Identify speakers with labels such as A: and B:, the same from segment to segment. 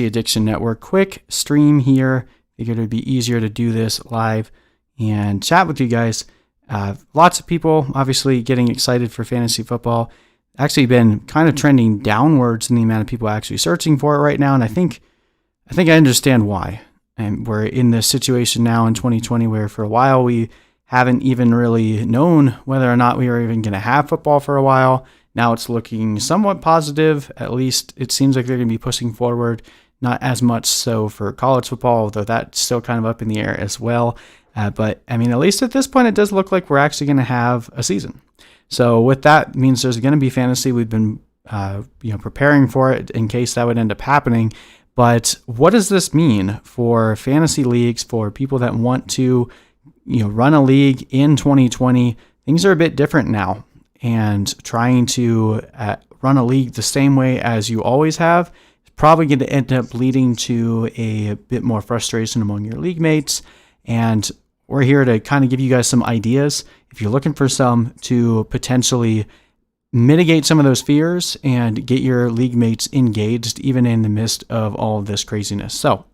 A: Addiction Network. Quick stream here. Figured it'd be easier to do this live and chat with you guys. Lots of people obviously getting excited for fantasy football. Actually been kind of trending downwards in the amount of people actually searching for it right now. And I think I understand why. And we're in this situation now in 2020 where for a while we haven't even really known whether or not we are even going to have football for a while. Now it's looking somewhat positive. At least it seems like they're going to be pushing forward. Not as much so for college football, although that's still kind of up in the air as well. But I mean, at least at this point, it does look like we're actually going to have a season. So with that means there's going to be fantasy. We've been preparing for it in case that would end up happening. But what does this mean for fantasy leagues, for people that want to run a league in 2020? Things are a bit different now. And trying to run a league the same way as you always have is probably going to end up leading to a bit more frustration among your league mates. And we're here to kind of give you guys some ideas, if you're looking for some, to potentially mitigate some of those fears and get your league mates engaged, even in the midst of all of this craziness. So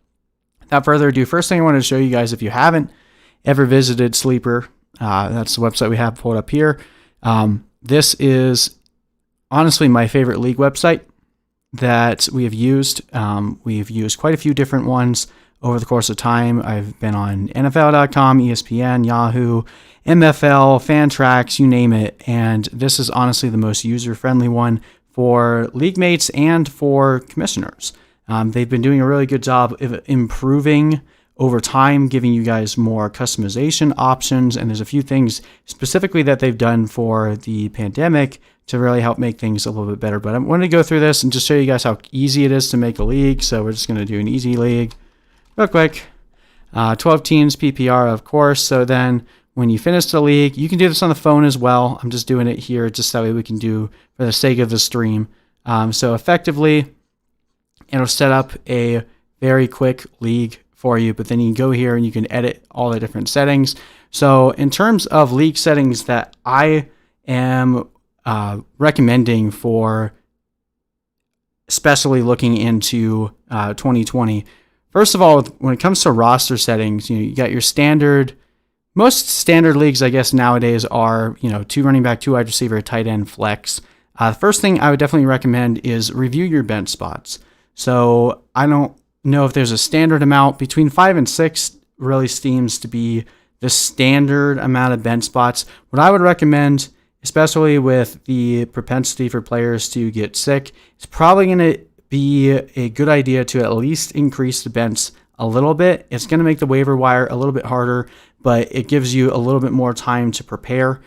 A: without further ado, first thing I want to show you guys, if you haven't ever visited Sleeper, that's the website we have pulled up here. This is honestly my favorite league website that we have used. We've used quite a few different ones over the course of time. I've been on NFL.com, ESPN, Yahoo, MFL, Fantrax, you name it. And this is honestly the most user-friendly one for league mates and for commissioners. They've been doing a really good job of improving over time, giving you guys more customization options. And there's a few things specifically that they've done for the pandemic to really help make things a little bit better. But I wanted to go through this and just show you guys how easy it is to make a league. So we're just going to do an easy league real quick. 12 teams, PPR, of course. So then when you finish the league, you can do this on the phone as well. I'm just doing it here just that way we can do for the sake of the stream. So effectively, it'll set up a very quick league for you, but then you can go here and you can edit all the different settings. So in terms of league settings that I am recommending for especially looking into 2020, first of all, when it comes to roster settings, you got your standard, most standard leagues, I guess, nowadays are, 2 running back, 2 wide receiver, tight end, flex. The first thing I would definitely recommend is review your bench spots. So I don't know if there's a standard amount. Between 5 and 6 really seems to be the standard amount of bench spots. What I would recommend, especially with the propensity for players to get sick, it's probably going to be a good idea to at least increase the bench a little bit. It's going to make the waiver wire a little bit harder, but it gives you a little bit more time to prepare.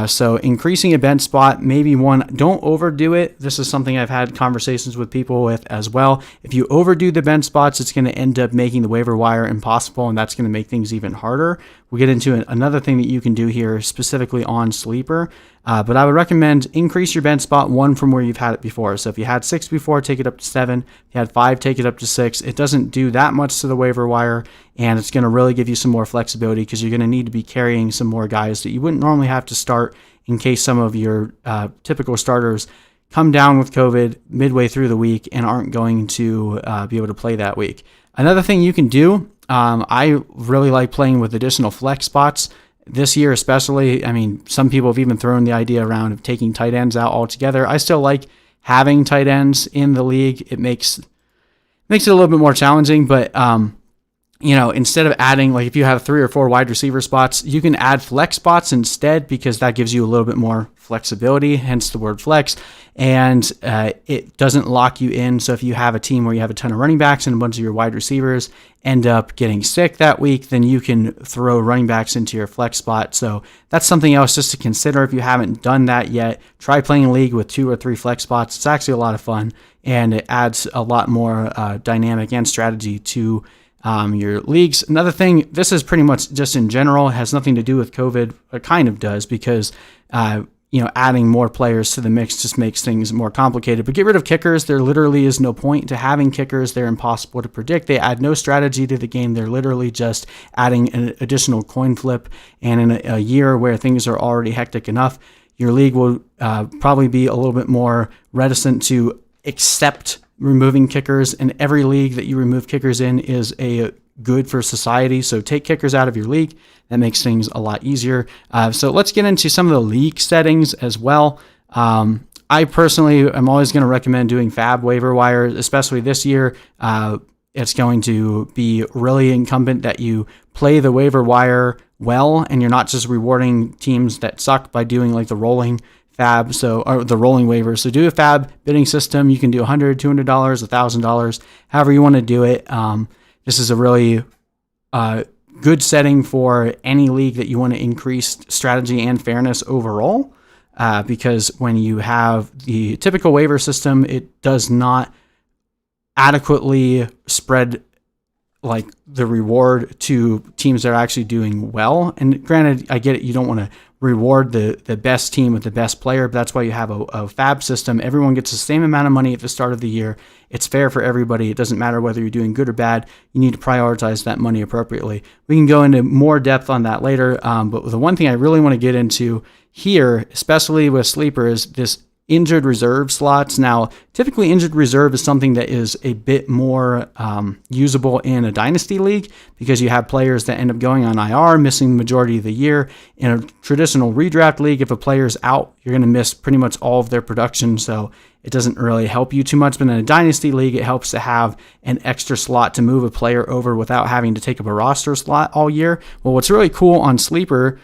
A: So increasing a bench spot, maybe one, don't overdo it. This is something I've had conversations with people with as well. If you overdo the bench spots, it's going to end up making the waiver wire impossible, and that's going to make things even harder. We'll get into another thing that you can do here specifically on Sleeper. But I would recommend increase your bench spot 1 from where you've had it before. So if you had 6 before, take it up to 7. If you had 5, take it up to 6. It doesn't do that much to the waiver wire, and it's going to really give you some more flexibility because you're going to need to be carrying some more guys that you wouldn't normally have to start in case some of your typical starters come down with COVID midway through the week and aren't going to be able to play that week. Another thing you can do, I really like playing with additional flex spots. This year especially, I mean, some people have even thrown the idea around of taking tight ends out altogether. I still like having tight ends in the league. It makes it a little bit more challenging, but instead of adding, like if you have 3 or 4 wide receiver spots, you can add flex spots instead because that gives you a little bit more flexibility, hence the word flex, and it doesn't lock you in. So if you have a team where you have a ton of running backs and a bunch of your wide receivers end up getting sick that week, then you can throw running backs into your flex spot. So that's something else just to consider if you haven't done that yet. Try playing a league with 2 or 3 flex spots. It's actually a lot of fun, and it adds a lot more dynamic and strategy to your leagues. Another thing, this is pretty much just in general, it has nothing to do with COVID. It kind of does because, adding more players to the mix just makes things more complicated. But get rid of kickers. There literally is no point to having kickers. They're impossible to predict. They add no strategy to the game. They're literally just adding an additional coin flip. And in a year where things are already hectic enough, your league will probably be a little bit more reticent to accept removing kickers, and every league that you remove kickers in is a good for society. So take kickers out of your league. That makes things a lot easier. So let's get into some of the league settings as well. I personally am always going to recommend doing fab waiver wire, especially this year. It's going to be really incumbent that you play the waiver wire well, and you're not just rewarding teams that suck by doing like the rolling fab, or the rolling waiver. So do a fab bidding system. You can do $100, $200, $1,000, however you want to do it. This is a really good setting for any league that you want to increase strategy and fairness overall. Because when you have the typical waiver system, it does not adequately spread like the reward to teams that are actually doing well. And granted, I get it, you don't want to reward the best team with the best player, but that's why you have a fab system. Everyone gets the same amount of money at the start of the year. It's fair for everybody. It doesn't matter whether you're doing good or bad. You need to prioritize that money appropriately. We can go into more depth on that later, but the one thing I really want to get into here, especially with sleeper, is this injured reserve slots. Now, typically injured reserve is something that is a bit more usable in a dynasty league because you have players that end up going on IR, missing the majority of the year. In a traditional redraft league, if a player's out, you're going to miss pretty much all of their production, so it doesn't really help you too much. But in a dynasty league, it helps to have an extra slot to move a player over without having to take up a roster slot all year. Well, what's really cool on Sleeper,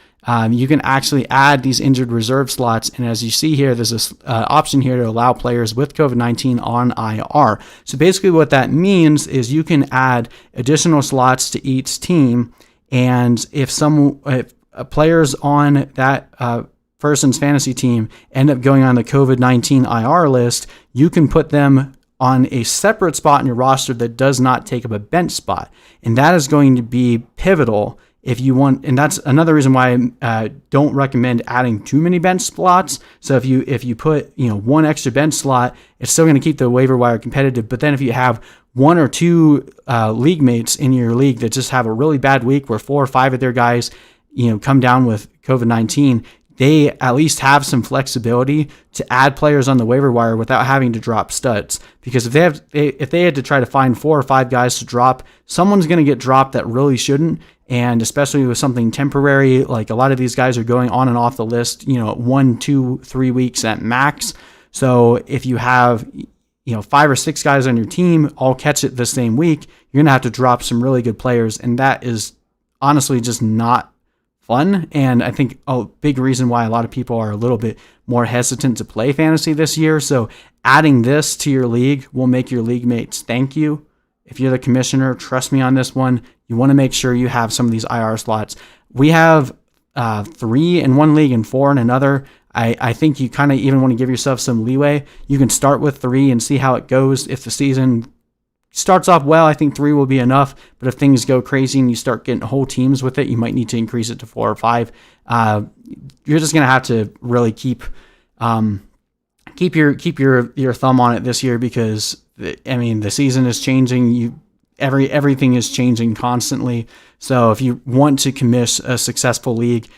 A: you can actually add these injured reserve slots. And as you see here, there's this option here to allow players with COVID-19 on IR. So basically what that means is you can add additional slots to each team. And if players on that person's fantasy team end up going on the COVID-19 IR list, you can put them on a separate spot in your roster that does not take up a bench spot. And that is going to be pivotal if you want, and that's another reason why I don't recommend adding too many bench slots. So if you put one extra bench slot, it's still going to keep the waiver wire competitive. But then if you have one or two league mates in your league that just have a really bad week where 4 or 5 of their guys come down with COVID-19, they at least have some flexibility to add players on the waiver wire without having to drop studs. Because if they had to try to find 4 or 5 guys to drop, someone's going to get dropped that really shouldn't. And especially with something temporary, like a lot of these guys are going on and off the list, 1, 2, 3 weeks at max. So if you have 5 or 6 guys on your team all catch it the same week, you're going to have to drop some really good players. And that is honestly just not fun. And I think a big reason why a lot of people are a little bit more hesitant to play fantasy this year. So adding this to your league will make your league mates thank you. If you're the commissioner, trust me on this one. You want to make sure you have some of these IR slots. We have 3 in one league and 4 in another. I think you kind of even want to give yourself some leeway. You can start with 3 and see how it goes. If the season starts off well, I think 3 will be enough. But if things go crazy and you start getting whole teams with it, you might need to increase it to 4 or 5. You're just going to have to really keep your thumb on it this year because the season is changing. Everything is changing constantly. So if you want to commish a successful league,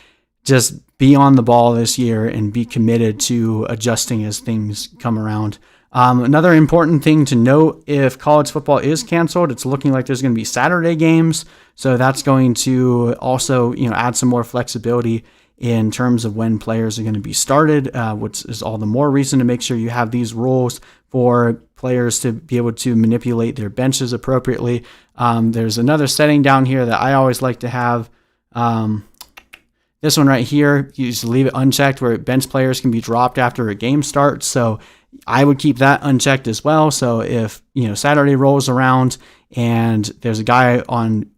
A: just be on the ball this year and be committed to adjusting as things come around. Another important thing to note, if college football is canceled, it's looking like there's going to be Saturday games. So that's going to also, add some more flexibility in terms of when players are going to be started, which is all the more reason to make sure you have these rules for players to be able to manipulate their benches appropriately. There's another setting down here that I always like to have. This one right here, you just leave it unchecked where bench players can be dropped after a game starts. So I would keep that unchecked as well. So if, Saturday rolls around and there's a guy on,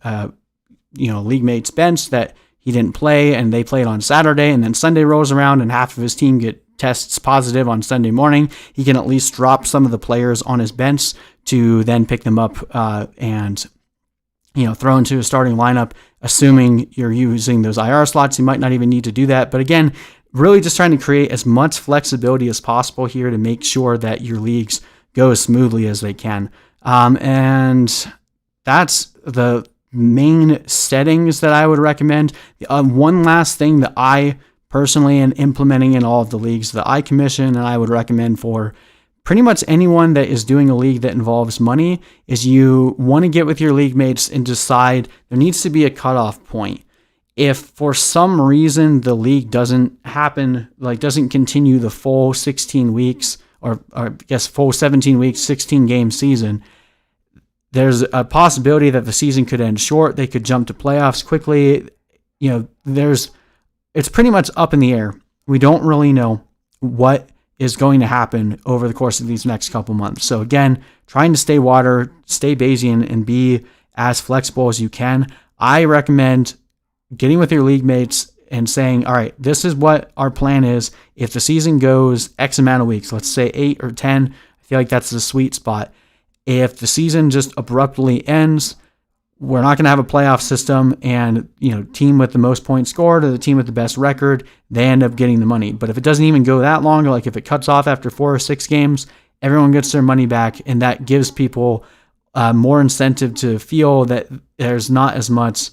A: league mate's bench that he didn't play and they played on Saturday, and then Sunday rolls around and half of his team tests positive on Sunday morning, he can at least drop some of the players on his bench to then pick them up and throw into a starting lineup. Assuming you're using those IR slots, you might not even need to do that. But again, really just trying to create as much flexibility as possible here to make sure that your leagues go as smoothly as they can. And that's the main settings that I would recommend. One last thing that I personally am implementing in all of the leagues that I commission and I would recommend for pretty much anyone that is doing a league that involves money is you want to get with your league mates and decide there needs to be a cutoff point. If for some reason the league doesn't happen, like doesn't continue the full 16 weeks or I guess full 17 weeks, 16 game season, there's a possibility that the season could end short. They could jump to playoffs quickly. It's pretty much up in the air. We don't really know what is going to happen over the course of these next couple months. So again, trying to stay Bayesian and be as flexible as you can. I recommend getting with your league mates and saying, all right, this is what our plan is. If the season goes X amount of weeks, let's say 8 or 10, I feel like that's the sweet spot. If the season just abruptly ends, we're not going to have a playoff system, and team with the most points scored or the team with the best record, they end up getting the money. But if it doesn't even go that long, or like if it cuts off after 4 or 6 games, everyone gets their money back, and that gives people more incentive to feel that there's not as much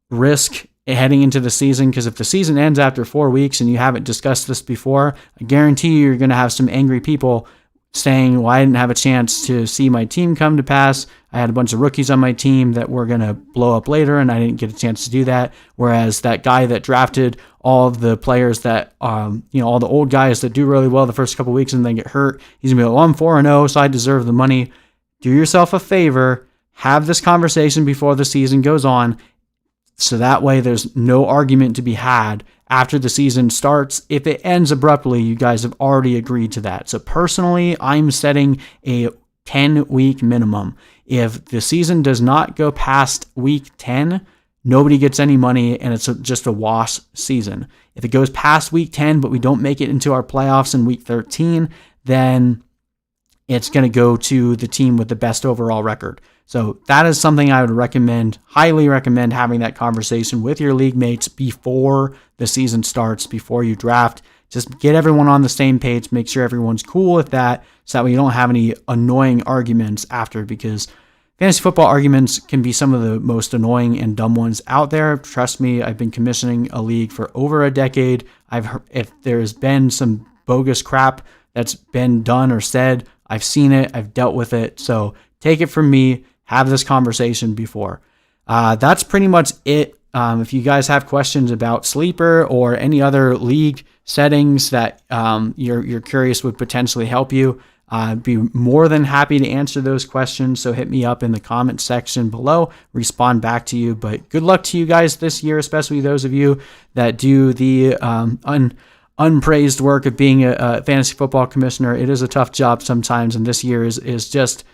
A: risk heading into the season. Because if the season ends after 4 weeks and you haven't discussed this before, I guarantee you're going to have some angry people saying, well, I didn't have a chance to see my team come to pass. I had a bunch of rookies on my team that were going to blow up later, and I didn't get a chance to do that. Whereas that guy that drafted all of the players that, all the old guys that do really well the first couple weeks and then get hurt, he's going to be like, well, I'm 4-0, so I deserve the money. Do yourself a favor. Have this conversation before the season goes on, so that way there's no argument to be had after the season starts. If it ends abruptly, you guys have already agreed to that. So personally, I'm setting a 10-week minimum. If the season does not go past week 10, nobody gets any money, and it's just a wash season. If it goes past week 10, but we don't make it into our playoffs in week 13, then it's going to go to the team with the best overall record. So that is something I would highly recommend having that conversation with your league mates before the season starts, before you draft. Just get everyone on the same page, make sure everyone's cool with that, so that way you don't have any annoying arguments after, because fantasy football arguments can be some of the most annoying and dumb ones out there. Trust me, I've been commissioning a league for over a decade. If there's been some bogus crap that's been done or said, I've seen it, I've dealt with it. So take it from me, have this conversation before. That's pretty much it. If you guys have questions about Sleeper or any other league settings that you're curious would potentially help you, I'd be more than happy to answer those questions. So hit me up in the comment section below, respond back to you. But good luck to you guys this year, especially those of you that do the unpraised work of being a fantasy football commissioner. It is a tough job sometimes, and this year is just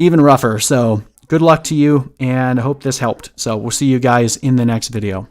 A: even rougher. So good luck to you, and I hope this helped. So we'll see you guys in the next video.